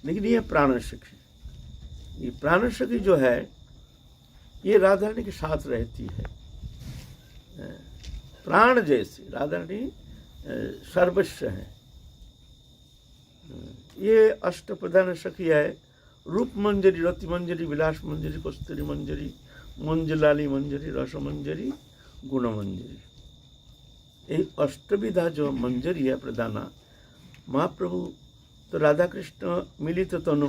लेकिन ये प्राण सखी, ये प्राण सखी जो है ये राधा रानी के साथ रहती है, प्राण जैसे राधा रानी सर्वस्व है। ये अष्ट प्रधान सखी है, रूप मंजरी, रति मंजरी, विलास मंजरी, कस्तूरी मंजरी, मंजलाली मंजरी, रस मंजरी, गुण मंजरी। ये अष्टविधा जो मंजरी है प्रधाना, महाप्रभु तो राधा कृष्ण मिलित तनु,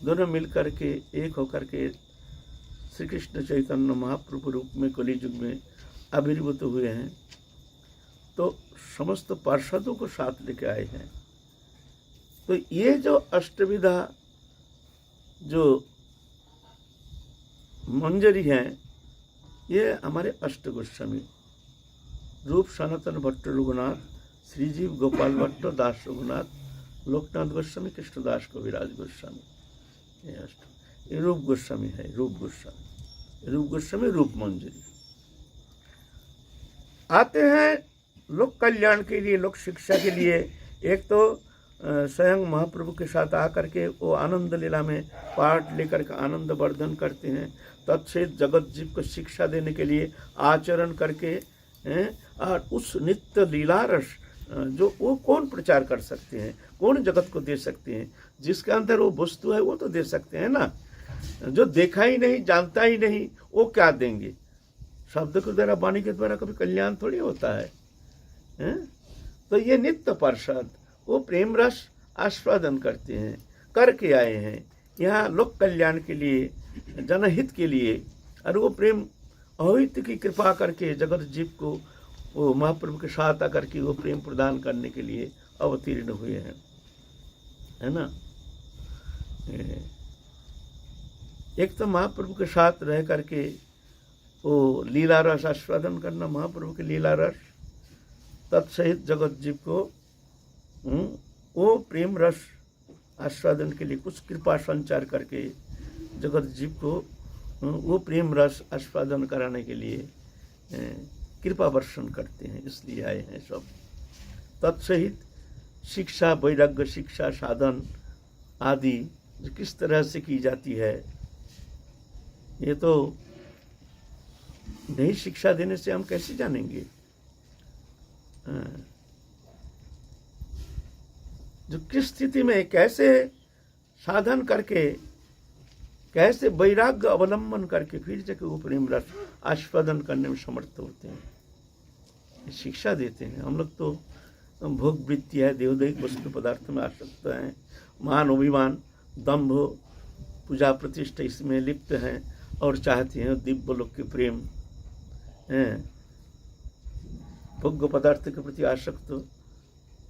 दोनों मिल करके एक होकर के श्री कृष्ण चैतन्य महाप्रभु रूप में कलियुग में आविर्भूत हुए हैं। तो समस्त पार्षदों को साथ लेके आए हैं। तो ये जो अष्टविधा जो मंजरी हैं, ये हमारे अष्ट गोस्वामी रूप सनातन भट्ट रघुनाथ, श्रीजीव गोपाल भट्ट, दास रघुनाथ, लोकनाथ गोस्वामी, कृष्णदास कविराज गोस्वामी, ये अष्ट, ये रूप गोस्वामी है, रूप गोस्वामी, रूप गोस्वामी रूप मंजरी। आते हैं लोक कल्याण के लिए, लोक शिक्षा के लिए। एक तो स्वयं महाप्रभु के साथ आकर के वो आनंद लीला में पाठ लेकर के आनंद वर्धन करते हैं, तत्सहित जगत जीव को शिक्षा देने के लिए आचरण करके हैं। और उस नित्य लीला रस जो वो कौन प्रचार कर सकते हैं, कौन जगत को दे सकते हैं? जिसके अंदर वो वस्तु है वो तो दे सकते हैं ना, जो देखा ही नहीं, जानता ही नहीं, वो क्या देंगे? शब्द के द्वारा, वाणी के द्वारा कभी कल्याण थोड़ी होता है, हैं? तो ये नित्य पार्षद वो प्रेम रस आस्वादन करते हैं, करके आए हैं यहाँ लोक कल्याण के लिए, जनहित के लिए। और वो प्रेम अहित की कृपा करके जगत जीव को वो महाप्रभु के साथ आकर के वो प्रेम प्रदान करने के लिए अवतीर्ण हुए हैं, है ना। एक तो महाप्रभु के साथ रह करके वो लीला रस आस्वादन करना, महाप्रभु के लीला रस, तत्सहित जगत जीव को वो प्रेम रस आस्वादन के लिए कुछ कृपा संचार करके जगत जीव को वो प्रेम रस आस्वादन कराने के लिए कृपा वर्षण करते हैं, इसलिए आए हैं सब। तत्सहित शिक्षा, वैराग्य शिक्षा, साधन आदि जो किस तरह से की जाती है, ये तो नहीं शिक्षा देने से हम कैसे जानेंगे? जो किस स्थिति में कैसे साधन करके, कैसे वैराग्य अवलंबन करके फिर जाके वो प्रेम रस आस्वादन करने में समर्थ होते हैं, शिक्षा देते हैं। हम लोग तो भोग वृत्ति है, देवदैहिक वस्तु पदार्थ में आसक्त हैं, मान अभिमान, दंभ, पूजा प्रतिष्ठा इसमें लिप्त हैं और चाहते हैं दिव्य लोक के प्रेम, भोग्य पदार्थ के प्रति आसक्त,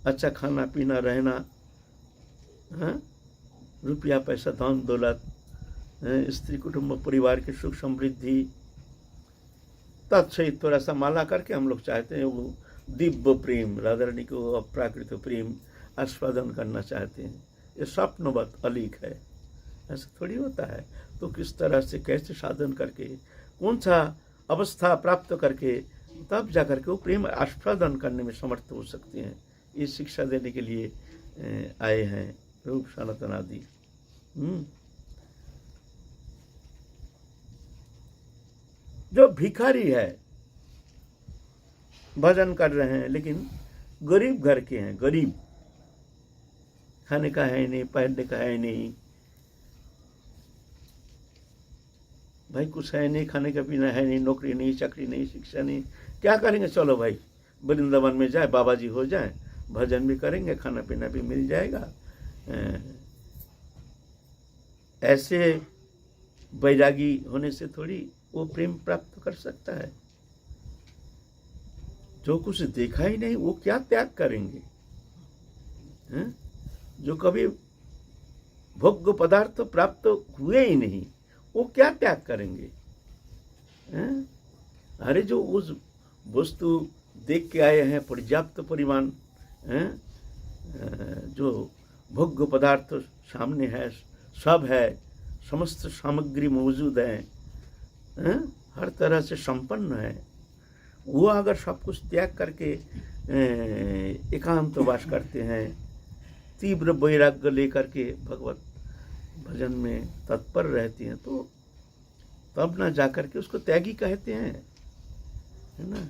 अच्छा खाना पीना रहना, रुपया पैसा धन दौलत, स्त्री कुटुंब परिवार की सुख समृद्धि, तत्सहित थोड़ा सा माला करके हम लोग चाहते हैं वो दिव्य प्रेम, राधा रानी को अप्राकृत प्रेम आस्वादन करना चाहते हैं। ये स्वप्नवत अलीक है, ऐसा थोड़ी होता है। तो किस तरह से कैसे साधन करके, कौन सा अवस्था प्राप्त करके तब जाकर के वो प्रेम आस्वादन करने में समर्थ हो सकते हैं, ये शिक्षा देने के लिए आए हैं रूप सनातन आदि। जो भिखारी है, भजन कर रहे हैं लेकिन गरीब घर के हैं, गरीब, खाने का है नहीं, पहनने का है नहीं, भाई कुछ है नहीं, खाने का पीना है नहीं, नौकरी नहीं, चाकरी नहीं, शिक्षा नहीं, क्या करेंगे? चलो भाई वृंदावन में जाए, बाबा जी हो जाए, भजन भी करेंगे, खाना पीना भी मिल जाएगा। ऐसे वैरागी होने से थोड़ी वो प्रेम प्राप्त कर सकता है। जो कुछ देखा ही नहीं वो क्या त्याग करेंगे? जो कभी भोग्य पदार्थ प्राप्त हुए ही नहीं वो क्या त्याग करेंगे? अरे जो उस वस्तु देख के आए हैं पर्याप्त परिमाण, जो भोग्य पदार्थ सामने है, सब है, समस्त सामग्री मौजूद है, हर तरह से संपन्न है, वो अगर सब कुछ त्याग करके एकांतवास करते हैं, तीव्र वैराग्य लेकर के भगवत भजन में तत्पर रहती हैं, तो तब ना जाकर के उसको त्यागी कहते हैं, है ना।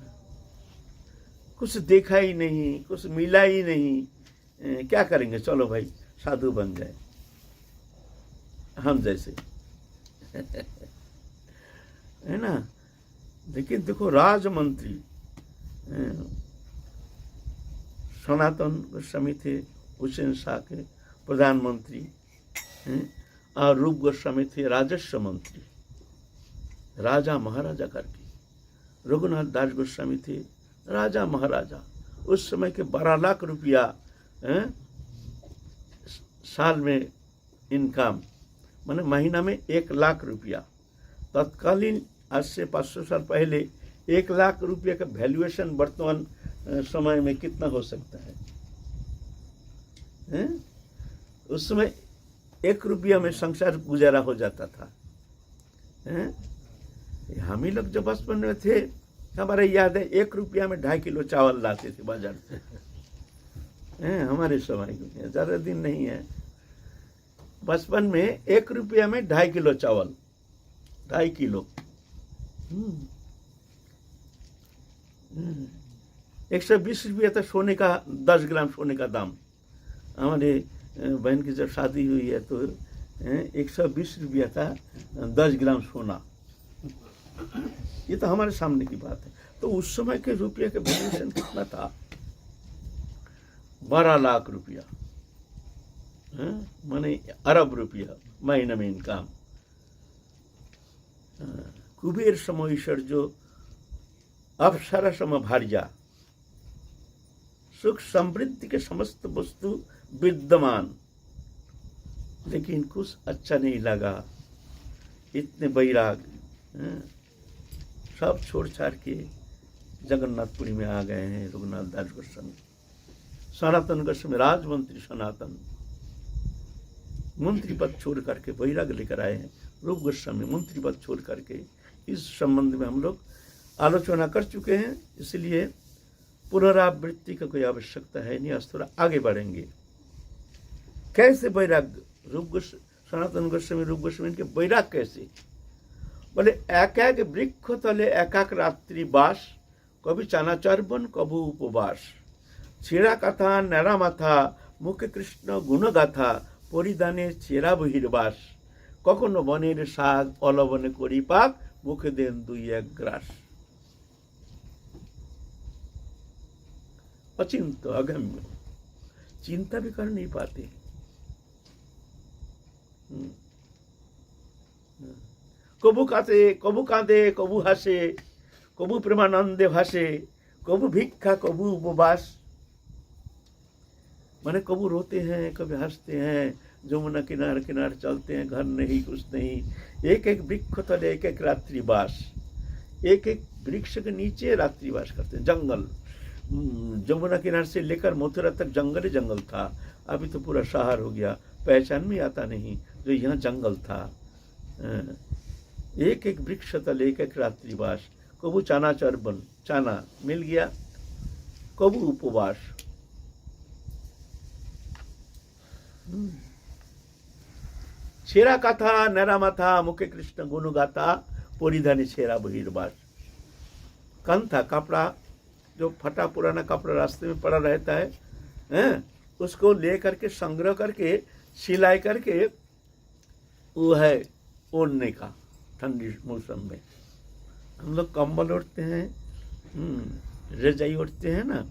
कुछ देखा ही नहीं, कुछ मिला ही नहीं, क्या करेंगे, चलो भाई साधु बन जाए हम जैसे है ना। लेकिन देखो राजमंत्री सनातन गोस्वामी थे, हुसैन शाह के प्रधानमंत्री, और रूप गोस्वामी थे राजस्व मंत्री, राजा महाराजा करके। रघुनाथ दास गोस्वामी थे राजा महाराजा। उस समय के 12 लाख रुपया साल में इनकम, माने महीना में 1 लाख रुपया। तत्कालीन आज से 500 साल पहले 1 लाख रुपये का वैल्यूएशन वर्तमान समय में कितना हो सकता है? उस समय 1 रुपया में संसार गुजारा हो जाता था। हम ही लोग जब बचपन में थे, हमारे याद है 1 रुपया में 2.5 किलो चावल लाते थे बाजार से। हमारे समय में ज़्यादा दिन नहीं है, बचपन में 1 रुपया में 2.5 किलो चावल, 2.5 किलो। 120 रुपया था सोने का, 10 ग्राम सोने का दाम। हमारे बहन की जब शादी हुई है तो 120 रुपया था 10 ग्राम सोना। ये तो हमारे सामने की बात है। तो उस समय के रुपये के वैल्यूएशन कितना था? 12 लाख रुपया, माने अरब रुपया महीने में इनकम। कुबेर सम ईश्वर जो अप्सरा सम भार्या, सुख समृद्धि के समस्त वस्तु विद्यमान, लेकिन कुछ अच्छा नहीं लगा। इतने बैराग सब छोड़ छाड़ के जगन्नाथपुरी में आ गए हैं रघुनाथ दास गोस्वामी। सनातन गोस्वामी राजमंत्री, सनातन मंत्री पद छोड़ करके बैराग लेकर आए हैं। रूप गोस्वामी मंत्री पद छोड़ करके। इस संबंध में हम लोग आलोचना कर चुके हैं, इसलिए पुनरावृत्ति का कोई आवश्यकता है नहीं। आज थोड़ा आगे बढ़ेंगे। कैसे बैराग? सनातन गोस्वामी रूप गोस्वामी के बैराग कैसे? बोले एक एक वृक्ष तले एक रात्रि बास, कभी चानाचर्बन कभू उपवास, ছেঁড়া কাঁথা ন্যাড়া মাথা, মুখে কৃষ্ণ গুণগাথা, পরিধানে ছেঁড়া বহির্বাস, কখনো বনের শাক অলবনে করি পাক, মুখে দেন 2-1 গ্রাস। अचिंत अगम्य, चिंता भी कर नहीं पाते। कबू कांदे कबू हासे, कबू प्रेमानंदे भासे, कबू भिक्षा कबू उपवास। माने कबू रोते हैं, कभी हंसते हैं, जमुना किनार किनार चलते हैं, घर नहीं कुछ नहीं। एक एक वृक्ष तले एक एक रात्रिवास, एक एक वृक्ष के नीचे रात्रिवास करते हैं। जंगल, जमुना किनार से लेकर मथुरा तक जंगल ही जंगल था। अभी तो पूरा शहर हो गया, पहचान में आता नहीं जो यहाँ जंगल था। एक एक वृक्ष तले एक एक रात्रिवास, कबू चाना चर्बन, चाना मिल गया, कबू उपवास। ছেঁড়া কাঁথা ন্যাড়া মাথা, মুখে কৃষ্ণ গুণগাথা, परिधानी ছেঁড়া बहिर्वास। कंथा कपड़ा, जो फटा पुराना कपड़ा रास्ते में पड़ा रहता है, उसको ले करके संग्रह करके सिलाई करके वो है ओढ़ने का। ठंडी मौसम में हम लोग कंबल ओढ़ते हैं, रजाई ओढ़ते हैं ना,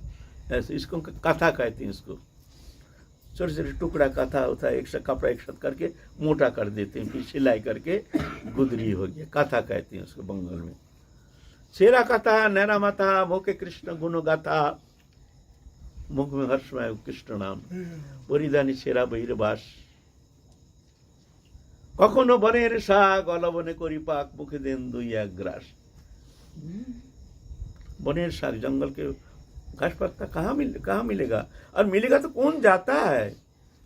ऐसे इसको कथा कहते हैं। इसको छोटे छोटे टुकड़ा कथा होता है, एक साथ कपड़ा एक साथ करके मोटा कर देते हैं, फिर सिलाई करके गुदरी हो गया, कथा कहते हैं उसको बंगाल में। ছেঁড়া কাঁথা ন্যাড়া মাথা, মুখে কৃষ্ণ গুণগাথা, मुख में हर्षमय कृष्ण नाम, परिधानी ছেঁড়া बहिर्वास, कखनो बनेर शाक अलबने करी पाक, मुखे देन 2-1 ग्रास। बनेर शाक, जंगल के घास पत्ता कहाँ मिलेगा? और मिलेगा तो कौन जाता है?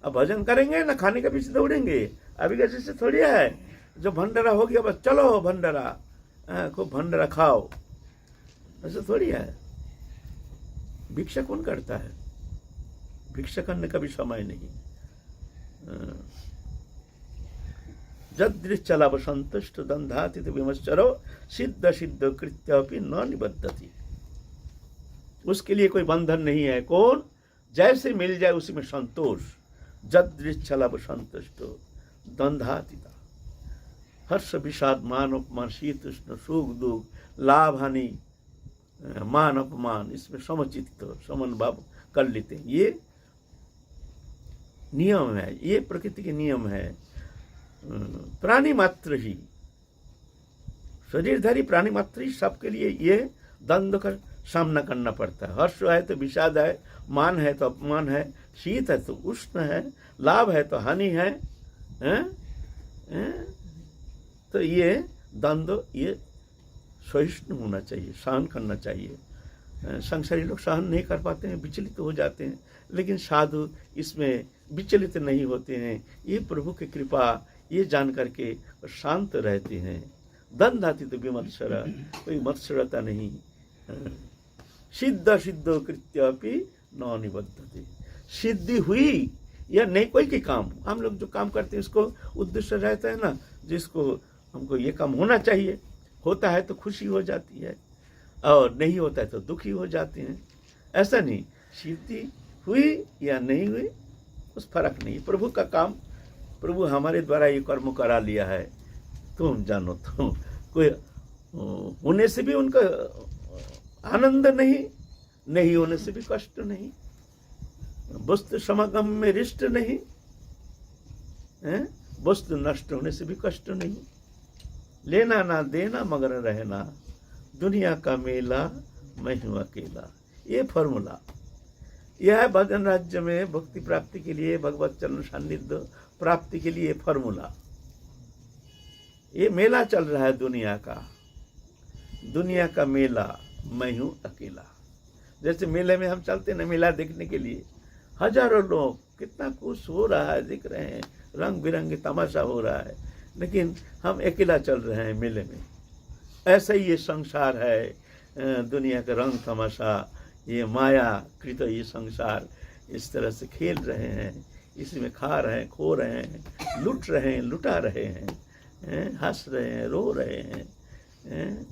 अब भजन करेंगे ना खाने के पीछे दौड़ेंगे। अभी का जैसे थोड़ी है, जो भंडारा हो गया बस चलो भंडारा, खूब भंडारा खाओ, ऐसा थोड़ी है। भिक्षा कौन करता है? भिक्षा करने का भी समय नहीं। जदृच्छलाभ संतुष्ट दंधाति विमश्चरो सिद्ध सिद्ध कृत्यपि न निबद्धति। उसके लिए कोई बंधन नहीं है। कौन? जैसे मिल जाए उसी में संतोष। जदृच्छलाभ संतुष्ट दंधातिता। हर्ष विषाद मान अपमान शीतुष्ण सुख दुख लाभ हानि मान अपमान इसमें समचित्त समन भाव कर लेते हैं। ये नियम है, ये प्रकृति के नियम है। प्राणी मात्र ही, शरीरधारी प्राणी मात्र ही सबके लिए ये द्वंद्व का सामना करना पड़ता है। हर्ष है तो विषाद है, मान है तो अपमान है, शीत है तो उष्ण है, लाभ है तो हानि है, तो ये द्वंद्व ये सहिष्णु होना चाहिए, सहन करना चाहिए। संसारी लोग सहन नहीं कर पाते हैं, विचलित हो जाते हैं, लेकिन साधु इसमें विचलित नहीं होते हैं। ये प्रभु की कृपा ये जान करके शांत रहते हैं। दंधाति तो विमत्सर, कोई मत्सरता नहीं। सिद्ध सिद्ध कृत्यपि न निबद्धति। सिद्धि हुई या नहीं कोई के काम, हम लोग जो काम करते हैं उसको उद्देश्य रहता है ना, जिसको हमको ये काम होना चाहिए, होता है तो खुशी हो जाती है और नहीं होता है तो दुखी हो जाते हैं। ऐसा नहीं, सिद्धि हुई या नहीं हुई उस फर्क नहीं। प्रभु का काम, प्रभु हमारे द्वारा ये कर्म करा लिया है, तुम जानो। तो कोई होने से भी उनका आनंद नहीं, नहीं होने से भी कष्ट नहीं, वस्तु समागम में रिष्ट नहीं, वस्तु नष्ट होने से भी कष्ट नहीं। लेना ना देना मगर रहना, दुनिया का मेला मैं हूं अकेला। ये फॉर्मूला, यह है भजन राज्य में भक्ति प्राप्ति के लिए, भगवत चरण सान्निध्य प्राप्ति के लिए फॉर्मूला। ये मेला चल रहा है दुनिया का, दुनिया का मेला मैं हूं अकेला। जैसे मेले में हम चलते ना मेला देखने के लिए, हजारों लोग, कितना कुछ हो रहा है, दिख रहे हैं, रंग बिरंगे तमाशा हो रहा है, लेकिन हम अकेला चल रहे हैं मेले में। ऐसा ही ये संसार है, दुनिया का रंग तमाशा, ये माया कृत ये संसार इस तरह से खेल रहे हैं, इसी में खा रहे हैं, खो रहे हैं, लूट रहे हैं, लुटा रहे हैं, हंस रहे हैं, रो रहे हैं।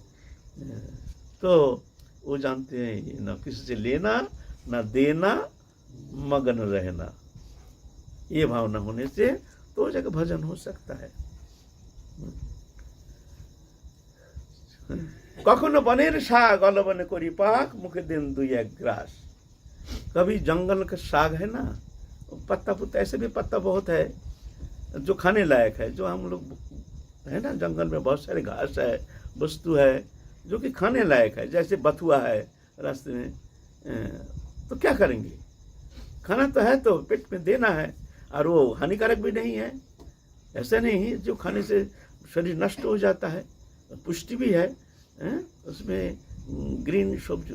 तो वो जानते हैं न किसी से लेना न देना, मगन रहना। ये भावना होने से तो जगह भजन हो सकता है। कखनो बनेर साग अलबने कोरी पाक, मुखे दिन दुई एक ग्रास। कभी जंगल का साग है ना, पत्ता पुत्ता, ऐसे भी पत्ता बहुत है जो खाने लायक है, जो हम लोग है ना, जंगल में बहुत सारे घास है, वस्तु है जो कि खाने लायक है। जैसे बथुआ है रास्ते में, तो क्या करेंगे, खाना तो है तो पेट में देना है, और वो हानिकारक भी नहीं है। ऐसा नहीं जो खाने से शरीर नष्ट हो जाता है, पुष्टि भी है, उसमें ग्रीन सब्जी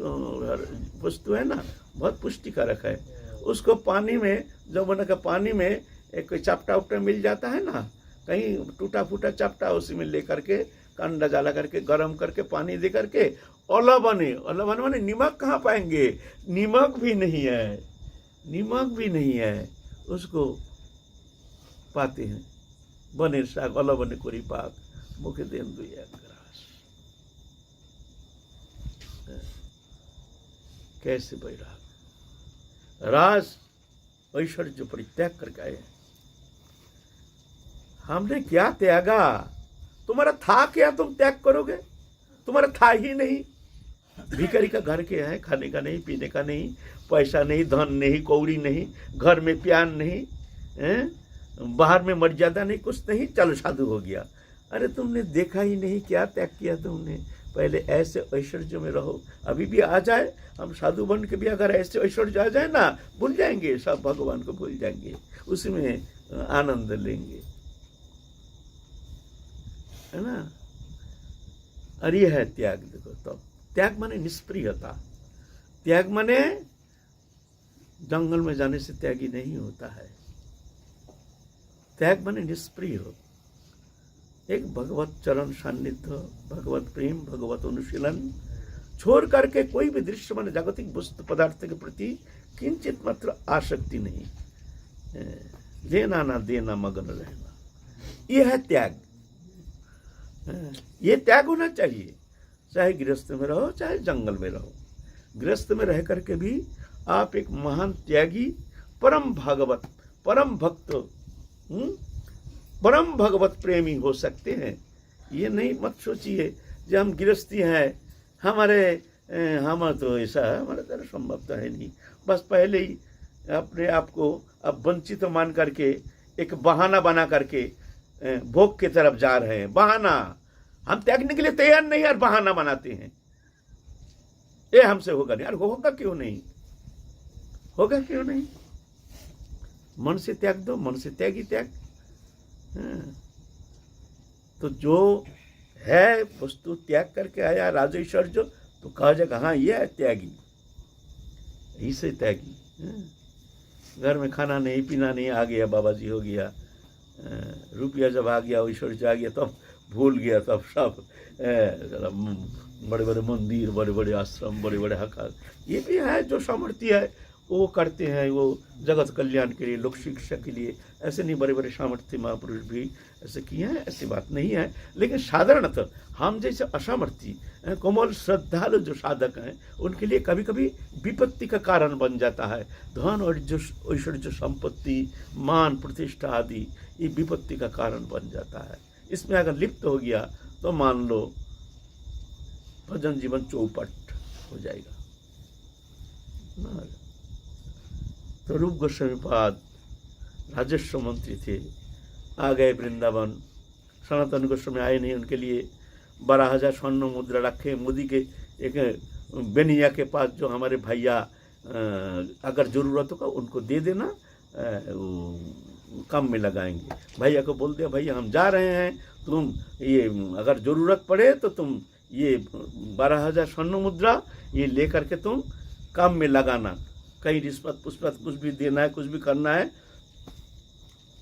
वस्तु है ना, बहुत पुष्टिकारक है। उसको पानी में, जब बना का पानी में एक चापटा उपटा मिल जाता है ना, कहीं टूटा फूटा चापटा, उसी में लेकर के कंडा जाला करके गर्म करके पानी दे करके ओला बने, ओला बने माने नमक कहाँ पाएंगे, नमक भी नहीं है, नमक भी नहीं है, उसको पाते हैं। बने साग ओला बने कोरी पाक, मुखे देन दुई एक ग्रास। कैसे बैराग, राज ऐश्वर्य परित्याग करके आए। हमने क्या त्यागा, तुम्हारा था क्या, तुम त्याग करोगे, तुम्हारा था ही नहीं। भिखारी का घर के है, खाने का नहीं, पीने का नहीं, पैसा नहीं, धन नहीं, कौड़ी नहीं, घर में प्यार नहीं, बाहर में मर्यादा नहीं, कुछ नहीं, चलो साधु हो गया। अरे तुमने देखा ही नहीं क्या त्याग किया तुमने। पहले ऐसे ऐश्वर्य में रहो, अभी भी आ जाए, हम साधु बन के भी अगर ऐसे ऐश्वर्य आ जाए ना, भूल जाएंगे, सब भगवान को भूल जाएंगे, उसी में आनंद लेंगे, है ना। और ये है त्याग। देखो तो त्याग माने निष्प्रियता, त्याग माने जंगल में जाने से त्यागी नहीं होता है। त्याग माने निष्प्रिय हो, एक भगवत चरण सान्निध्य, भगवत प्रेम, भगवत अनुशीलन छोड़ करके कोई भी दृश्य माने जागतिक वस्तु पदार्थ के प्रति किंचित मात्र आसक्ति नहीं, लेना ना देना मगन रहना, ये है त्याग। ये त्याग होना चाहिए, चाहे गृहस्थ में रहो चाहे जंगल में रहो। गृहस्थ में रह करके भी आप एक महान त्यागी, परम भागवत, परम भक्त, परम भगवत प्रेमी हो सकते हैं। ये नहीं मत सोचिए कि हम गृहस्थी हैं, हम तो ऐसा हमारे तरह संभव तो है नहीं। बस पहले ही अपने आप को अब वंचित मान करके एक बहाना बना करके भोग की तरफ जा रहे हैं। बहाना, हम त्यागने के लिए तैयार नहीं यार, बहाना बनाते हैं, ये हमसे होगा नहीं यार। होगा क्यों नहीं, होगा क्यों नहीं? मन से त्याग दो, मन से त्यागी त्याग। तो जो है वस्तु त्याग करके आया राजेश्वर जो, तो कहा जाएगा हाँ ये है त्यागी, इसे त्यागी। घर में खाना नहीं पीना नहीं, आ गया बाबा जी हो गया, रुपया जब आ गया, ऐश्वर्य आ गया, तब भूल गया, तब सब बड़े बड़े मंदिर, बड़े बड़े आश्रम, बड़े बड़े हकार, ये भी है जो सामर्थ्य है वो करते हैं, वो जगत कल्याण के लिए, लोक शिक्षा के लिए। ऐसे नहीं, बड़े बड़े सामर्थ्य महापुरुष भी ऐसे किए हैं, ऐसी बात नहीं है। लेकिन साधारणतः हम जैसे असामर्थ्य कोमल श्रद्धालु जो साधक हैं, उनके लिए कभी कभी विपत्ति का कारण बन जाता है। धन और जो ऐश्वर्य, जो संपत्ति, मान प्रतिष्ठा आदि, ये विपत्ति का कारण बन जाता है। इसमें अगर लिप्त हो गया तो मान लो भजन जीवन चौपट हो जाएगा। तो रूप गोस्वामी पाद राजस्व मंत्री थे, आ गए वृंदावन। सनातन गोस्वामी आए नहीं, उनके लिए 12,000 स्वर्ण मुद्रा रखे। मोदी के एक बेनिया के पास जो हमारे भैया अगर जरूरत होगा उनको दे देना, काम में लगाएंगे। भैया को बोल दिया भैया हम जा रहे हैं, तुम ये अगर जरूरत पड़े तो तुम ये 12,000 स्वर्ण मुद्रा ये लेकर के तुम काम में लगाना, कहीं रिश्वत पुष्पत कुछ भी देना है, कुछ भी करना है।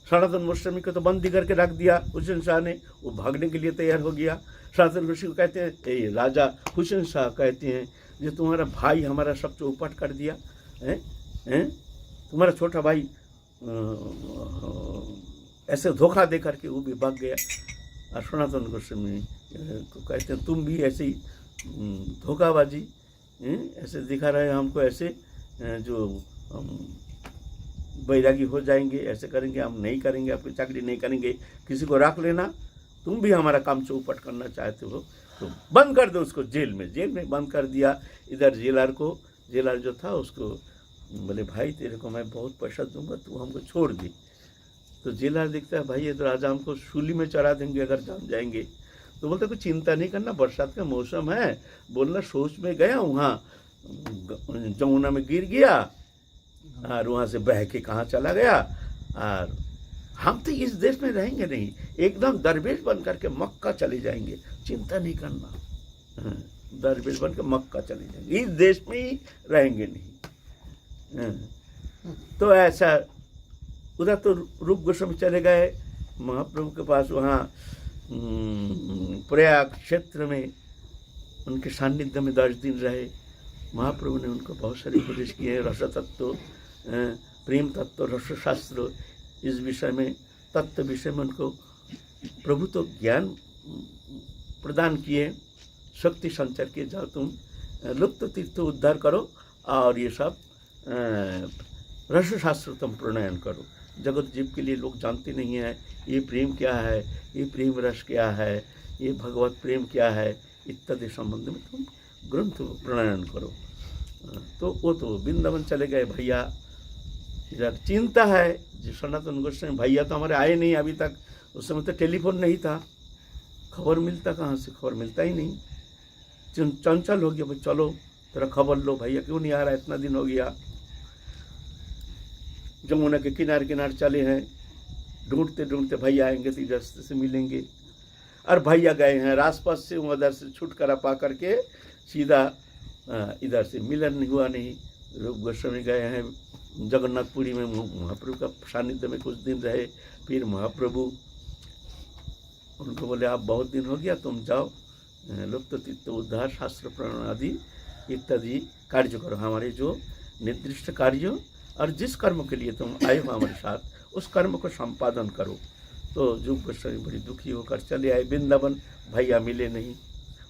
सनातन गोस्वामी को तो बंदी करके रख दिया हुसैन शाह ने, वो भागने के लिए तैयार हो गया। सनातन गोस्वामी को कहते हैं, राजा हुसैन शाह कहते हैं जो तुम्हारा भाई हमारा सब चौपट कर दिया है, तुम्हारा छोटा भाई ऐसे धोखा दे करके वो भी भाग गया। और सनातन गोस्वामी को कहते हैं तुम भी ऐसे ही धोखाबाजी ऐसे दिखा रहे हैं हमको, ऐसे जो हम बैरागी हो जाएंगे, ऐसे करेंगे, हम नहीं करेंगे, आपकी चाकरी नहीं करेंगे, किसी को रख लेना, तुम भी हमारा काम चौपट करना चाहते हो तो बंद कर दो उसको जेल में बंद कर दिया। इधर जेलर जो था उसको बोले भाई तेरे को मैं बहुत पैसा दूंगा, तू हमको छोड़ दे। तो जेलर देखता है भाई ये तो राजा हमको सूली में चढ़ा देंगे अगर जान जाएंगे। तो बोलते कुछ चिंता नहीं करना, बरसात का मौसम है, बोलना सोच में गया वहाँ जमुना में गिर गया और वहाँ से बह के कहाँ चला गया, और हम तो इस देश में रहेंगे नहीं, एकदम दरवेश बन करके मक्का चले जाएंगे, चिंता नहीं करना, दरवेश बन के मक्का चले जाएंगे, इस देश में ही रहेंगे नहीं। तो ऐसा उधर तो रूप गोस्वामी चले गए महाप्रभु के पास, वहाँ प्रयाग क्षेत्र में उनके सान्निध्य में 10 दिन रहे। महाप्रभु ने उनको बहुत सारे उपदेश किए, रस तत्व, प्रेम तत्व, रस शास्त्र, इस विषय में, तत्व विषय में उनको प्रभु तो ज्ञान प्रदान किए, शक्ति संचार किए, जाओ तुम लुप्त तीर्थ उद्धार करो और ये सब रस शास्त्र तुम प्रणयन करो। जगत जीव के लिए लोग जानते नहीं हैं ये प्रेम क्या है, ये प्रेम रस क्या है, ये भगवत प्रेम क्या है, इत्यादि संबंध में तुम ग्रंथ प्रणयन करो। तो वो तो वृंदावन चले गए भैया। इधर चिंता है जो सनातन गोस्वामी भैया तो हमारे आए नहीं अभी तक, उस समय तो टेलीफोन नहीं था, खबर मिलता कहाँ से, खबर मिलता ही नहीं। चंचल हो गया भाई, चलो तेरा खबर लो, भैया क्यों नहीं आ रहा, इतना दिन हो गया। जमुना के किनारे चले हैं, ढूंढते ढूंढते भैया आएंगे तो इधर से मिलेंगे। और भैया गए हैं राजपथ से, उधर से छुटकारा पा करके सीधा इधर से मिलन हुआ नहीं। रूप गोस्वामी गए हैं जगन्नाथपुरी में, महाप्रभु का सानिध्य में कुछ दिन रहे। फिर महाप्रभु उनको बोले आप बहुत दिन हो गया, तुम जाओ लुप्त तीर्थ उद्धार शास्त्र प्रणयन आदि इत्यादि कार्य करो, हमारे जो निर्दिष्ट कार्यों और जिस कर्म के लिए तुम आए हो हमारे साथ उस कर्म को संपादन करो। तो रूप गोस्वामी बड़ी दुखी होकर चले आए वृंदावन। भैया मिले नहीं,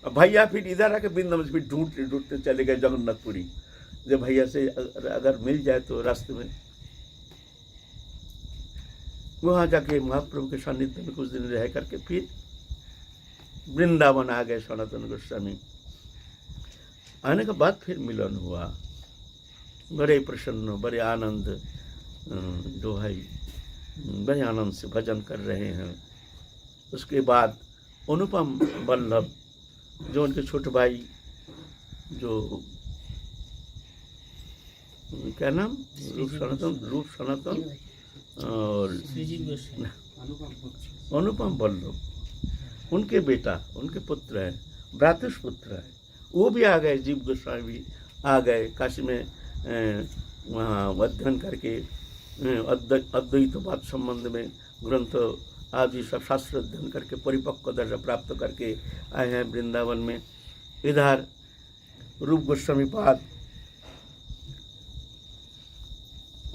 और भैया फिर इधर आके वृंदावन से फिर ढूंढते ढूंढते चले गए जगन्नाथपुरी। जब भैया से अगर मिल जाए तो रास्ते में वहाँ जाके महाप्रभु के सानिध्य में कुछ दिन रह करके फिर वृंदावन आ गए सनातन गोस्वामी। आने के बाद फिर मिलन हुआ, बड़े प्रसन्न, बड़े आनंद, दो भाई बड़े आनंद से भजन कर रहे हैं। उसके बाद अनुपम वल्लभ जो उनके छोटे भाई, जो क्या नाम, रूप सनातन और अनुपम वल्लभ, उनके बेटा, उनके पुत्र हैं, भ्रातुष पुत्र है, वो भी आ गए। जीव गोस्वामी भी आ गए काशी में, वहाँ अध्ययन करके अद्वैतवाद संबंध में ग्रंथ आदि सब शास्त्र अध्ययन करके परिपक्व दर्जा प्राप्त करके आए हैं वृंदावन में। इधर रूप गोस्वामी पाद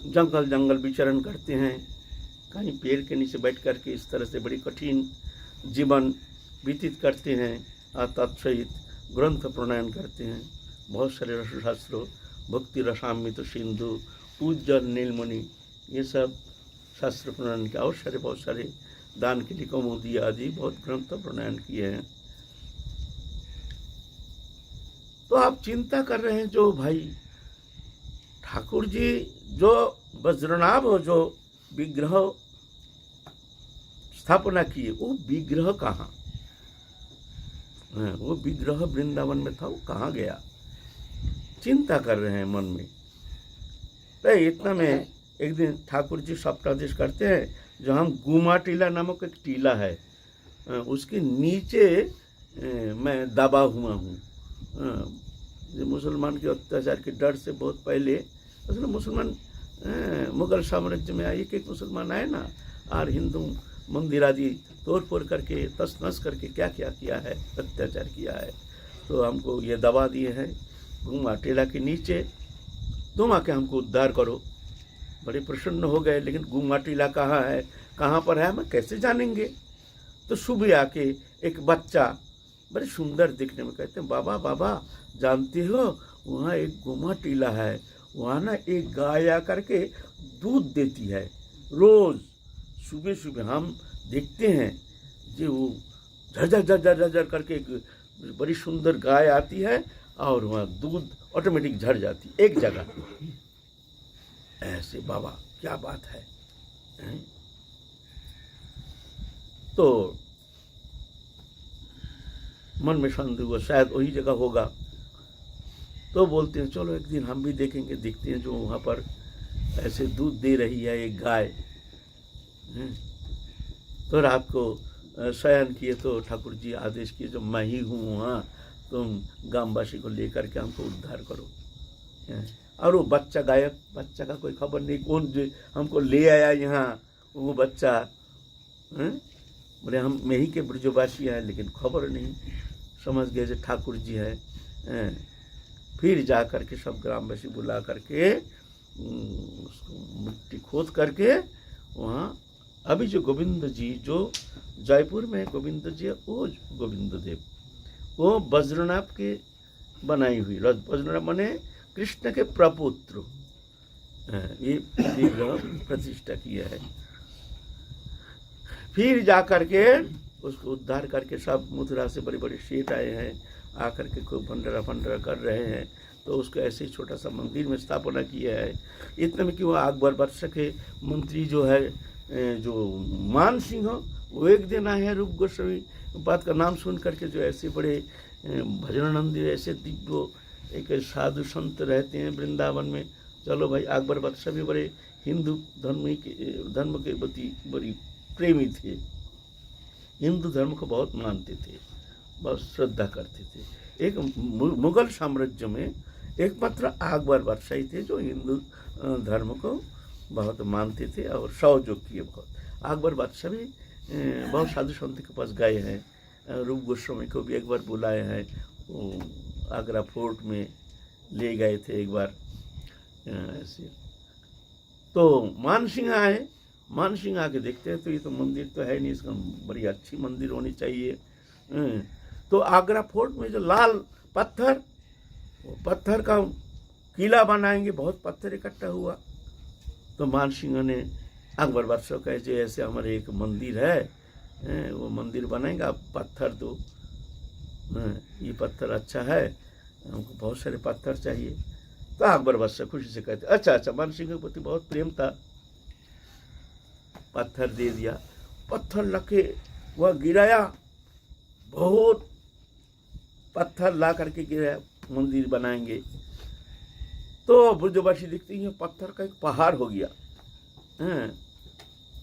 जंगल जंगल विचरण करते हैं, कहीं पेड़ के नीचे बैठ करके इस तरह से बड़ी कठिन जीवन व्यतीत करते हैं। तत्सहित ग्रंथ प्रणयन करते हैं, बहुत सारे रसशास्त्रों, भक्ति रसामृत सिंधु, पूज्य नीलमणि, ये सब शास्त्र प्रणयन के और सारे बहुत सारे दान के लिए कौमुदी आदि बहुत ग्रंथ प्रणयन किए हैं। तो आप चिंता कर रहे हैं, जो भाई ठाकुर जी जो वज्रनाभ हो, जो विग्रह स्थापना किए, वो विग्रह कहाँ, वो विग्रह वृंदावन में था, वो कहाँ गया, चिंता कर रहे हैं मन में। तो इतना में एक दिन ठाकुर जी सप्तादेश करते हैं, जो हम गुमा टीला नामक एक टीला है, उसके नीचे मैं दबा हुआ हूँ। मुसलमान के अत्याचार के डर से बहुत पहले असल मुसलमान मुगल साम्राज्य में आए, एक मुसलमान आए ना, और हिंदू मंदिर आदि तोड़ फोड़ करके तस नस करके क्या क्या किया है, अत्याचार किया है। तो हमको ये दबा दिए हैं गुमा टीला के नीचे, तुम आके हमको उद्धार करो। बड़े प्रसन्न हो गए, लेकिन गुमा टीला कहाँ है, कहाँ पर है, मैं कैसे जानेंगे। तो सुबह आके एक बच्चा बड़े सुंदर दिखने में कहते हैं, बाबा बाबा जानते हो वहाँ एक गुमा टीला है, वहाँ ना एक गाय आकर के दूध देती है रोज सुबह सुबह। हम देखते हैं जो वो झरझर झरझर झरझर करके एक बड़ी सुंदर गाय आती है और वहाँ दूध ऑटोमेटिक झड़ जाती एक जगह। ऐसे बाबा क्या बात है, हैं? तो मन में संदेह हुआ शायद वही जगह होगा। तो बोलते हैं चलो एक दिन हम भी देखेंगे, देखते हैं जो वहाँ पर ऐसे दूध दे रही है एक गाय। तो रात को शयन किए तो ठाकुर जी आदेश किए, जो मैं ही हूँ वहाँ, तुम गांववासी को लेकर के हमको उद्धार करो। और वो बच्चा गायब, बच्चा का कोई खबर नहीं, कौन जो हमको ले आया यहाँ, वो बच्चा बोले हम मैं ही के ब्रजवासी हैं, लेकिन खबर नहीं। समझ गए जो ठाकुर जी है। फिर जा करके सब ग्रामवासी बुला करके उसको मिट्टी खोद करके वहाँ अभी जो गोविंद जी जो जयपुर में गोविंद जी है, वो गोविंद देव, वो वज्रनाभ के बनाई हुई, वज्रनाभ माने कृष्ण के प्रपुत्र, ये विग्रह प्रतिष्ठा किया है। फिर जा करके उसको उद्धार करके सब मथुरा से बड़े बड़े सेठ आए हैं, आकर के खूब भंडारा फंडारा कर रहे हैं। तो उसको ऐसे ही छोटा सा मंदिर में स्थापना किया है। इतने में कि वो अकबर बादशाह के मंत्री जो है, जो मान सिंह, वो एक दिन आए हैं रूप गोस्वामी बात का नाम सुन करके, जो ऐसे बड़े भजनानंद ऐसे दिव्य एक साधु संत रहते हैं वृंदावन में। चलो भाई, अकबर बादशाह भी बड़े हिंदू धर्म के प्रति बड़ी प्रेमी थे, हिंदू धर्म को बहुत मानते थे, बहुत श्रद्धा करते थे। एक मुगल साम्राज्य में एकमात्र अकबर बादशाह थे जो हिंदू धर्म को बहुत मानते थे और सहयोग किए बहुत। अकबर बादशाह भी बहुत साधु संत के पास गए हैं, रूप गोस्वामी को भी एक बार बुलाए हैं, वो आगरा फोर्ट में ले गए थे एक बार। ऐसे। तो मानसिंह आए, मानसिंह आके देखते हैं तो ये तो मंदिर तो है नहीं, इसका बड़ी अच्छी मंदिर होनी चाहिए। तो आगरा फोर्ट में जो लाल पत्थर, वो पत्थर का किला बनाएंगे, बहुत पत्थर इकट्ठा हुआ। तो मानसिंह ने अकबर बादशाह कहे जो ऐसे हमारे एक मंदिर है, वो मंदिर बनाएंगे, आप पत्थर दो, ये पत्थर अच्छा है, हमको बहुत सारे पत्थर चाहिए। तो अकबर बादशाह खुशी से कहते अच्छा अच्छा, मानसिंह के प्रति बहुत प्रेम था, पत्थर दे दिया। पत्थर लके वह गिराया, बहुत पत्थर ला करके गिराया, मंदिर बनाएंगे। तो ब्रजवासी देखते हैं पत्थर का एक पहाड़ हो गया,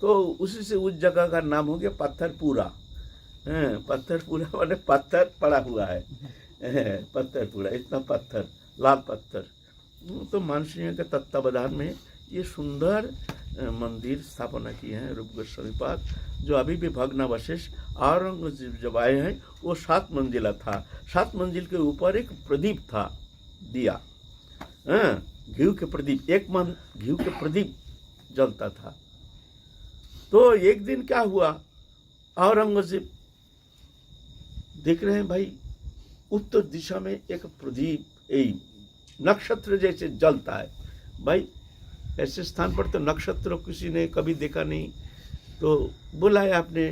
तो उसी से उस जगह का नाम हो गया पत्थरपुरा। पत्थरपुरा माने पत्थर पड़ा हुआ है, पत्थरपुरा, इतना पत्थर, लाल पत्थर। तो मानसिंह के तत्वावधान में ये सुंदर मंदिर स्थापना किए हैं रूप गोस्वामी पाद, जो अभी भी भग्नावशेष। औरंगजेब जब आए हैं वो 7 मंजिला था, 7 मंजिल के ऊपर एक प्रदीप था, दिया, घी के प्रदीप, एक मन घी के प्रदीप जलता था। तो एक दिन क्या हुआ, औरंगजेब देख रहे हैं भाई उत्तर दिशा में एक प्रदीप नक्षत्र जैसे जलता है। भाई ऐसे स्थान पर तो नक्षत्र किसी ने कभी देखा नहीं। तो बुलाया आपने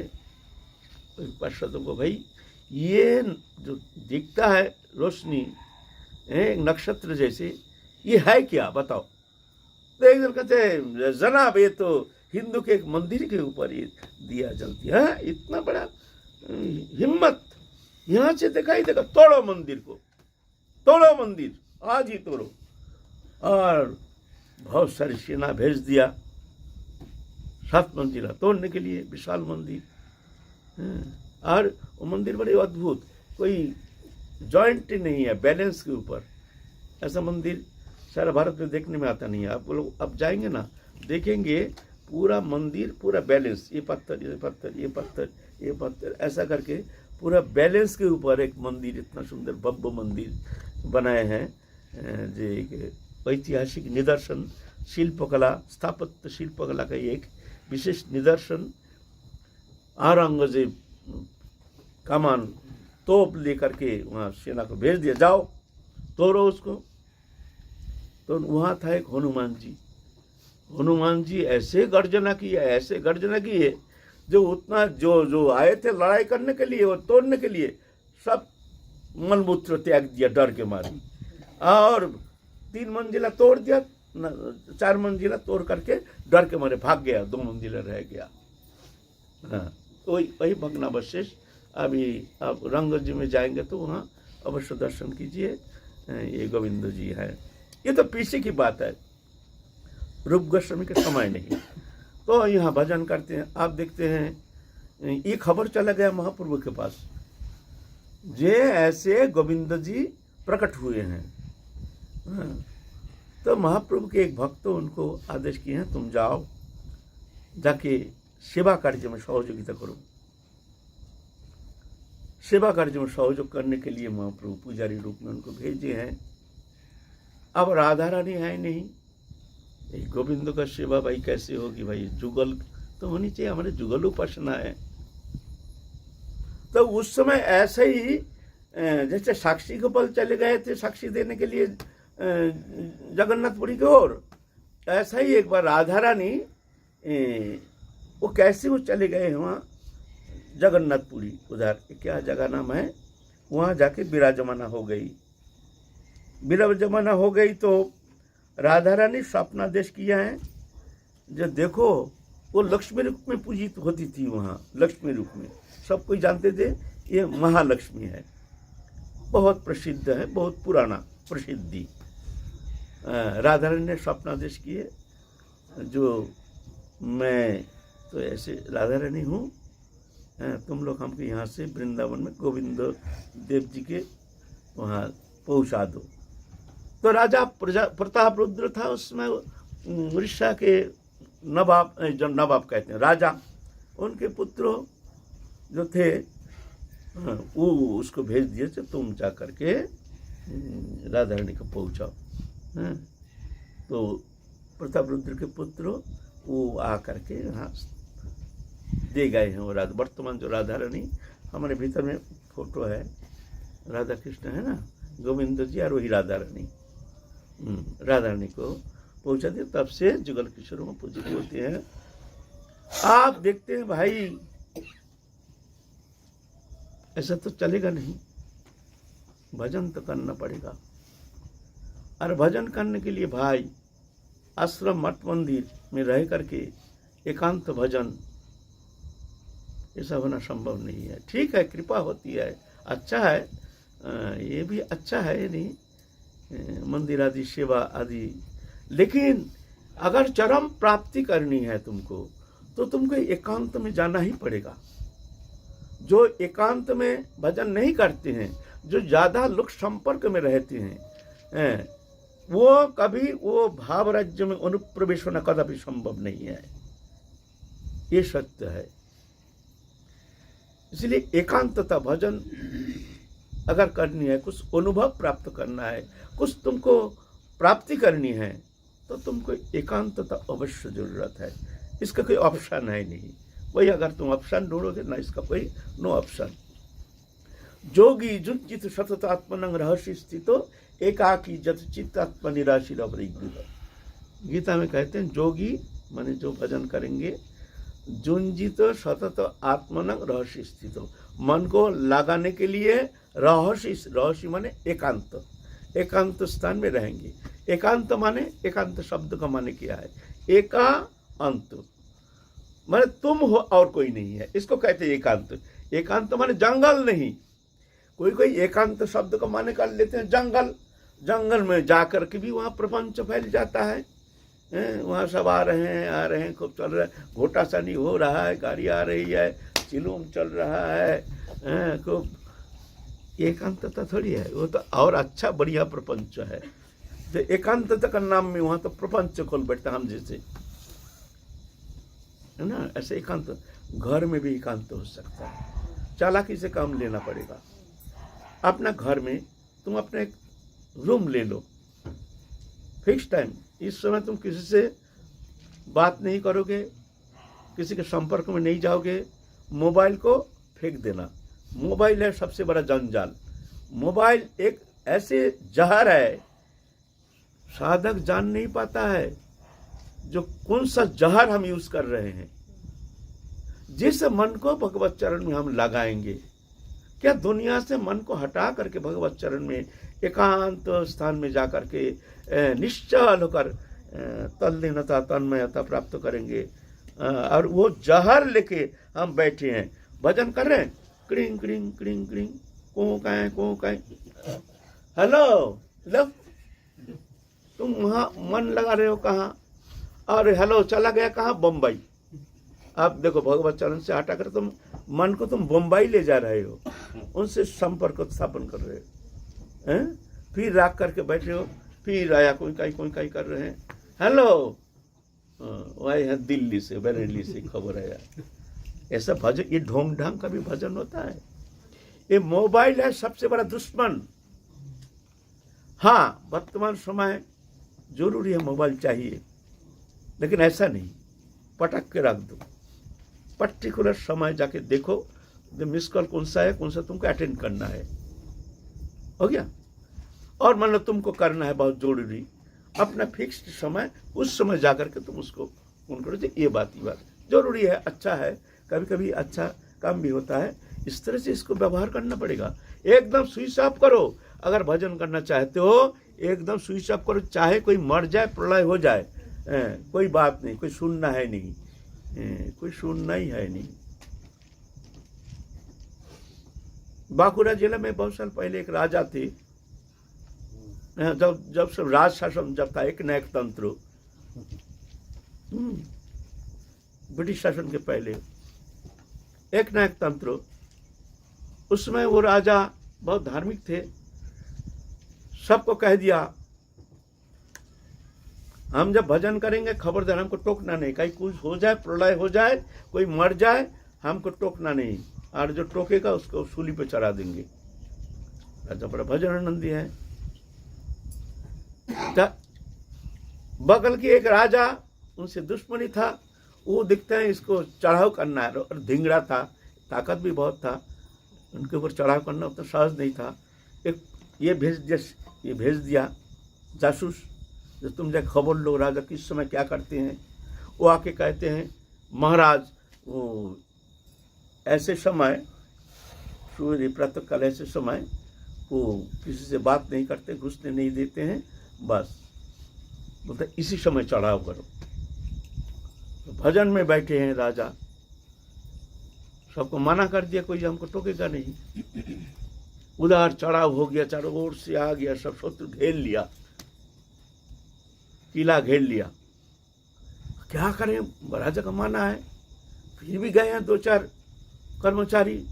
पार्षदों को, भाई ये जो दिखता है रोशनी नक्षत्र जैसे, ये है क्या बताओ। तो एक दिन कहते हैं जनाब ये तो हिंदू के एक मंदिर के ऊपर ये दिया जलती है, इतना बड़ा हिम्मत, यहाँ से दिखाई देगा, तोड़ो मंदिर को, तोड़ो मंदिर, आज ही तोड़ो। और बहुत सारी सेना भेज दिया 7 मंजिला तोड़ने के लिए, विशाल मंदिर। और वो मंदिर बड़े अद्भुत, कोई जॉइंट नहीं है, बैलेंस के ऊपर। ऐसा मंदिर सारा भारत में देखने में आता नहीं है। आप लोग अब जाएंगे ना, देखेंगे पूरा मंदिर पूरा बैलेंस, ये पत्थर ये पत्थर ये पत्थर ये पत्थर, ऐसा करके पूरा बैलेंस के ऊपर एक मंदिर, इतना सुंदर भव्य मंदिर बनाए हैं। जो एक ऐतिहासिक निदर्शन, शिल्पकला, स्थापत्य शिल्पकला का एक विशेष निदर्शन। औरंगजेब कमान तोप लेकर के वहाँ सेना को भेज दिया, जाओ तोड़ो उसको। तो वहाँ था एक हनुमान जी, हनुमान जी ऐसे गर्जना किए, ऐसे गर्जना किए, जो उतना जो आए थे लड़ाई करने के लिए और तोड़ने के लिए, सब मलमूत्र त्याग दिया डर के मारे, और 3 मंजिला तोड़ दिया, 4 मंजिला तोड़ करके डर के मारे भाग गया, 2 मंजिला रह गया। हाँ, तो वही भग्नावशेष। अभी आप रंगत जी में जाएंगे तो वहाँ अवश्य दर्शन कीजिए, ये गोविंद जी है। ये तो पीछे की बात है, रूप गोस्वामी के समय नहीं। तो यहाँ भजन करते हैं, आप देखते हैं ये खबर चला गया महाप्रभु के पास, जे ऐसे गोविंद जी प्रकट हुए हैं। तो महाप्रभु के एक भक्त उनको आदेश किए हैं, तुम जाओ जाके सेवा कार्य में सहयोगिता करो। सेवा कार्य में सहयोग करने के लिए महाप्रभु पुजारी रूप में उनको भेजे हैं। अब राधा रानी है नहीं, गोविंद का सेवा भाई कैसे होगी, भाई जुगल तो होनी चाहिए, हमारे जुगल उपासना है। तो उस समय ऐसे ही जैसे साक्षी गोपाल चले गए थे साक्षी देने के लिए जगन्नाथपुरी की ओर, ऐसा ही एक बार राधा रानी वो कैसे वो चले गए हैं वहाँ जगन्नाथपुरी, उधर क्या जगह नाम है, वहाँ जाके विराजमाना हो गई। विराजमाना हो गई तो राधा रानी स्वप्नादेश किया है, जो देखो वो लक्ष्मी रूप में पूजित होती थी वहाँ, लक्ष्मी रूप में सब कोई जानते थे ये महालक्ष्मी है, बहुत प्रसिद्ध है, बहुत पुराना प्रसिद्धि। राधा रानी ने स्वप्नादेश किए, जो मैं तो ऐसे राधा रानी हूँ, तुम लोग हमको यहाँ से वृंदावन में गोविंद देव जी के वहाँ पहुँचा दो। तो राजा प्रताप रुद्र था उसमें, उड़ीसा के नवाब, जो नवाब कहते हैं राजा, उनके पुत्र जो थे वो उसको भेज दिए थे, तुम जा करके राधा रानी को पहुँचाओ। तो प्रताप रुद्र के पुत्र वो आ करके यहाँ दे गए हैं। वो राधा वर्तमान जो राधा रानी हमारे भीतर में फोटो है, राधा कृष्ण है ना, गोविंद जी और वही राधा रानी, राधा रानी को पहुँचा दिया। तब से जुगल किशोर में पूजित होते हैं। आप देखते हैं भाई, ऐसा तो चलेगा नहीं, भजन तो करना पड़ेगा। और भजन करने के लिए भाई आश्रम मठ मंदिर में रह करके एकांत भजन ऐसा होना संभव नहीं है। ठीक है, कृपा होती है, अच्छा है, ये भी अच्छा है, नहीं मंदिर आदि सेवा आदि, लेकिन अगर चरम प्राप्ति करनी है तुमको तो तुमको एकांत में जाना ही पड़ेगा। जो एकांत में भजन नहीं करते हैं, जो ज़्यादा लोक संपर्क में रहते हैं, वो कभी वो भाव राज्य में अनुप्रवेश होना कदापि संभव नहीं है। ये सत्य है। इसलिए एकांतता भजन अगर करनी है, कुछ अनुभव प्राप्त करना है, कुछ तुमको प्राप्ति करनी है, तो तुमको एकांतता अवश्य जरूरत है। इसका कोई ऑप्शन है नहीं। वही अगर तुम ऑप्शन ढूंढोगे ना, इसका कोई नो ऑप्शन। जोगी जुंजित सतत आत्मनंग रहस्य स्थितो एकाकी जत चित्तात्म निराशील अपरिग्रह। गीता में कहते हैं जोगी माने जो भजन करेंगे, जुंजित सतत आत्मनंग रहस्य स्थितो, मन को लगाने के लिए रहस्य माने एकांत, एकांत स्थान में रहेंगे। एकांत माने, एकांत शब्द का माने क्या है? एकांत माने तुम हो और कोई नहीं है, इसको कहते हैं एकांत। एकांत माने जंगल नहीं। कोई कोई एकांत शब्द का माने कर लेते हैं जंगल, जंगल में जाकर के भी वहाँ प्रपंच फैल जाता है। वहाँ सब आ रहे हैं, खूब चल रहा है, घोटासानी हो रहा है, गाड़ी आ रही है, चिलूम चल रहा है, खूब एकांतता थोड़ी है वो, तो और अच्छा बढ़िया प्रपंच है। तो एकांतता का नाम में वहाँ तो प्रपंच खोल बैठता हम जैसे, है ना। ऐसे एकांत घर में भी एकांत हो सकता है। चालाकी से काम लेना पड़ेगा। अपना घर में तुम अपने एक रूम ले लो, फिक्स टाइम। इस समय तुम किसी से बात नहीं करोगे, किसी के संपर्क में नहीं जाओगे। मोबाइल को फेंक देना। मोबाइल है सबसे बड़ा जंजाल। मोबाइल एक ऐसे जहर है, साधक जान नहीं पाता है जो कौन सा जहर हम यूज कर रहे हैं। जिस मन को भगवत चरण में हम लगाएंगे, क्या दुनिया से मन को हटा करके भगवत चरण में एकांत स्थान में जाकर के निश्चल होकर तल्लीनता तन्मयता प्राप्त करेंगे। और वो जहर लेके हम बैठे हैं, भजन कर रहे हैं, क्रिंग क्रिंग क्रिंग क्रिंग, को कहें। हेलो लो, तुम वहाँ मन लगा रहे हो कहाँ, और हेलो चला गया कहाँ, बम्बई। आप देखो भगवत चरण से हटा कर तुम मन को तुम बम्बई ले जा रहे हो, उनसे संपर्क स्थापन कर रहे हो, हैं? फिर राख करके बैठे हो, फिर आया कोई काई कर रहे हैं। हेलो, वही है दिल्ली से, बरेली से खबर है यार। ऐसा भजन, ये ढोंग ढांग का भी भजन होता है। ये मोबाइल है सबसे बड़ा दुश्मन। हाँ, वर्तमान समय जरूरी है, मोबाइल चाहिए, लेकिन ऐसा नहीं पटक के रख दो। पर्टिकुलर समय जाके देखो मिस कॉल कौन सा है, कौन सा तुमको अटेंड करना है, हो गया। और मान लो तुमको करना है बहुत जरूरी, अपना फिक्स्ड समय, उस समय जाकर के तुम उसको फोन करो। ये बात जरूरी है, अच्छा है, कभी कभी अच्छा काम भी होता है। इस तरह से इसको व्यवहार करना पड़ेगा। एकदम स्विच ऑफ करो। अगर भजन करना चाहते हो एकदम स्विच ऑफ करो, चाहे कोई मर जाए, प्रलय हो जाए, कोई बात नहीं, कोई सुनना है नहीं, कोई सुनना ही है नहीं। बांकुड़ा जिला में बहुत साल पहले एक राजा थे, जब सब राज शासन जब था, एक नायक तंत्र, ब्रिटिश शासन के पहले एक नायक तंत्र। उसमें वो राजा बहुत धार्मिक थे, सबको कह दिया हम जब भजन करेंगे खबरदार हमको टोकना नहीं, कहीं कुछ हो जाए, प्रलय हो जाए, कोई मर जाए, हमको टोकना नहीं, और जो टोकेगा उसको सूली पे चढ़ा देंगे। राजा बड़ा भजन आनंदी है। बगल के एक राजा, उनसे दुश्मनी था, वो दिखते हैं इसको चढ़ाव करना है, और धिंगड़ा था, ताकत भी बहुत था, उनके ऊपर चढ़ाव करना उतना सहज नहीं था। एक ये भेज दिया जासूस, जो तुम जा खबर लो राजा किस समय क्या करते हैं। वो आके कहते हैं महाराज, वो ऐसे समय सूर्य प्रातः काल ऐसे समय वो किसी से बात नहीं करते, घुसने नहीं देते हैं, बस बोलते इसी समय चढ़ाव करो। तो भजन में बैठे हैं राजा, सबको मना कर दिया, कोई हमको टोकेगा नहीं। उधर चढ़ाव हो गया, चारों ओर से आ गया, सब शत्रु घेर लिया, किला घेर लिया। क्या करें, राजा का माना है। फिर भी गए हैं 2-4 कर्मचारी,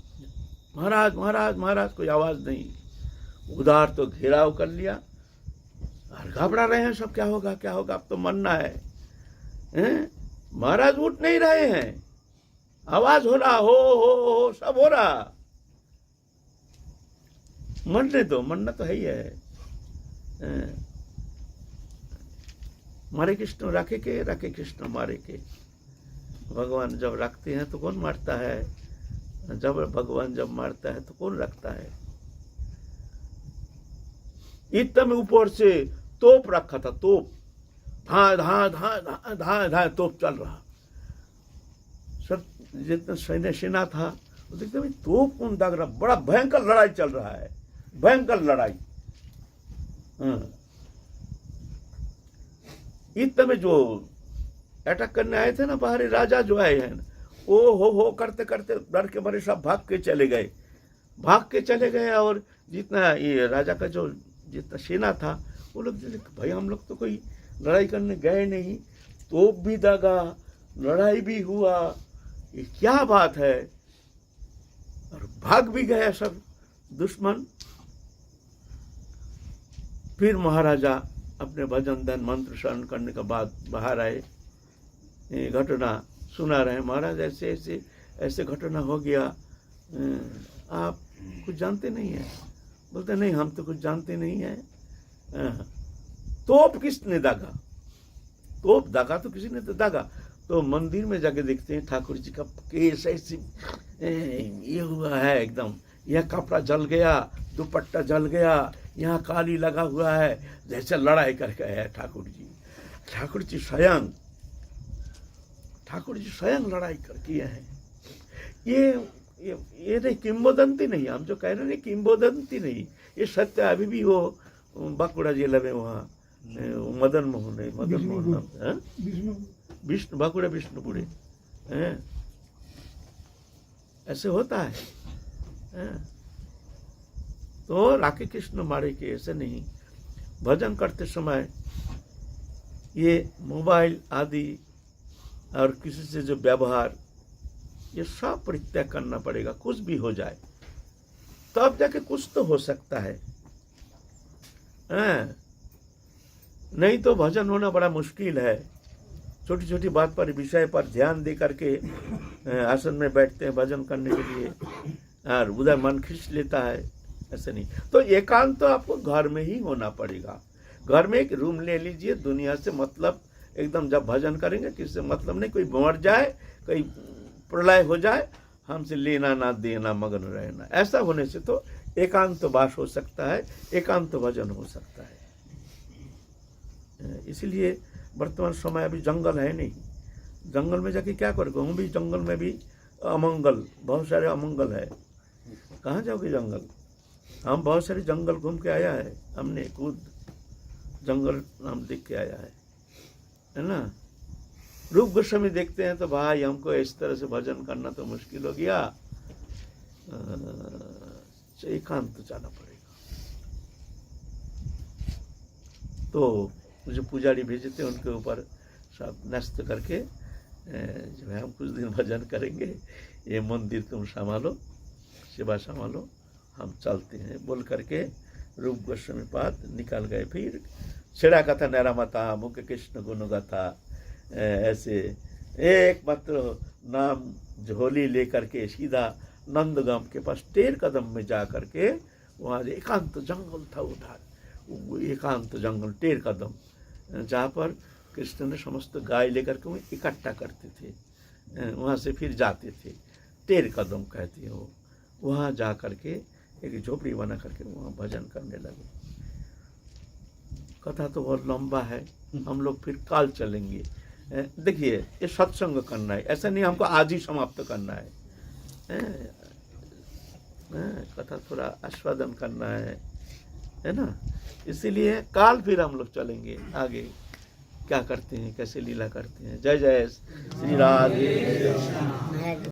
महाराज महाराज महाराज, कोई आवाज नहीं। उधर तो घेराव कर लिया और घबरा रहे हैं सब, क्या होगा क्या होगा, अब तो मरना है, हैं? महाराज उठ नहीं रहे हैं, आवाज हो रहा, हो सब हो रहा, मरने दो, मरना तो है ही है। मारे कृष्ण रखे के, रखे कृष्ण मारे के। भगवान जब रखते हैं तो कौन मारता है, जब भगवान जब मारता है तो कौन रखता है। इतने ऊपर से तोप रखा था, तोप, धा धा धा धा धा धा तोप चल रहा। सब जितना सैन्य सेना था वो देखते भाई तोप कौन दाग रहा, बड़ा भयंकर लड़ाई चल रहा है, भयंकर लड़ाई। इतने में जो अटैक करने आए थे ना बाहरी राजा जो आए हैं, ओ हो करते करते डर के मारे सब भाग के चले गए। और जितना ये राजा का जो जितना सेना था वो लोग भाई हम लोग तो कोई लड़ाई करने गए नहीं, तोप भी दागा, लड़ाई भी हुआ, ये क्या बात है, और भाग भी गया सब दुश्मन। फिर महाराजा अपने भजन धन मंत्र शरण करने के बाद बाहर आए, ये घटना सुना रहे, महाराज ऐसे ऐसे ऐसे घटना हो गया, आप कुछ जानते नहीं है। बोलते नहीं हम तो कुछ जानते नहीं है। तोप किसने दागा, तोप दागा तो किसी ने तो दागा। तो मंदिर में जाके देखते हैं ठाकुर जी का केस ऐसे ये हुआ है एकदम, यह कपड़ा जल गया, दुपट्टा जल गया, यहाँ काली लगा हुआ है, जैसे लड़ाई करके आया ठाकुर जी। ठाकुर जी स्वयं लड़ाई करके हैं। ये नहीं किंवदंती नहीं, हम जो कह रहे हैं किंवदंती नहीं, ये सत्य अभी भी वो बांकुड़ा जिले में वहाँ मदन मोहन विष्णु बांकुड़ा विष्णुपुरी ऐसे होता है। तो राखे कृष्ण मारे के ऐसे नहीं। भजन करते समय ये मोबाइल आदि और किसी से जो व्यवहार, ये सब परित्याग करना पड़ेगा। कुछ भी हो जाए तब जाके कुछ तो हो सकता है, नहीं तो भजन होना बड़ा मुश्किल है। छोटी छोटी बात पर, विषय पर ध्यान दे करके आसन में बैठते हैं भजन करने के लिए, और उधर मन खींच लेता है, ऐसे नहीं। तो एकांत तो आपको घर में ही होना पड़ेगा। घर में एक रूम ले लीजिए, दुनिया से मतलब एकदम, जब भजन करेंगे किसी से मतलब नहीं, कोई मर जाए, कोई प्रलय हो जाए, हमसे लेना ना देना, मगन रहना। ऐसा होने से तो एकांत वास हो सकता है, एकांत भजन हो सकता है। इसलिए वर्तमान समय अभी जंगल है नहीं, जंगल में जाके क्या करोगे। हूँ भी जंगल में भी अमंगल, बहुत सारे अमंगल है, कहाँ जाओगे जंगल। हम बहुत सारे जंगल घूम के आया है, हमने खुद जंगल हम देख के आया है ना। रूप गोस्वामी देखते हैं तो भाई हमको इस तरह से भजन करना तो मुश्किल हो गया, एकांत तो जाना पड़ेगा। तो जो पुजारी भेजे थे उनके ऊपर सब नष्ट करके जो है हम कुछ दिन भजन करेंगे, ये मंदिर तुम संभालो, सेवा संभालो, हम चलते हैं बोल करके रूप गोस्वामी पाद निकाल गए। फिर छेड़ा कथा नैरा माता मुख्य कृष्ण गुण गाथा, ऐसे एकमात्र नाम झोली लेकर के सीधा नंदगाम के पास 13 कदम में जा करके, वहाँ एकांत जंगल था, उधर एकांत जंगल 13 कदम, जहाँ पर कृष्ण ने समस्त गाय लेकर के वो इकट्ठा करते थे, वहाँ से फिर जाते थे, 13 कदम कहते हैं वो, वहाँ जा करके एक झोपड़ी बना करके वहाँ भजन करने लगे। कथा तो बहुत लंबा है, हम लोग फिर काल चलेंगे। देखिए ये सत्संग करना है, ऐसा नहीं हमको आज ही समाप्त करना है, कथा थोड़ा आस्वादन करना है ना। इसीलिए काल फिर हम लोग चलेंगे आगे, क्या करते हैं, कैसे लीला करते हैं। जय जय श्री राधे।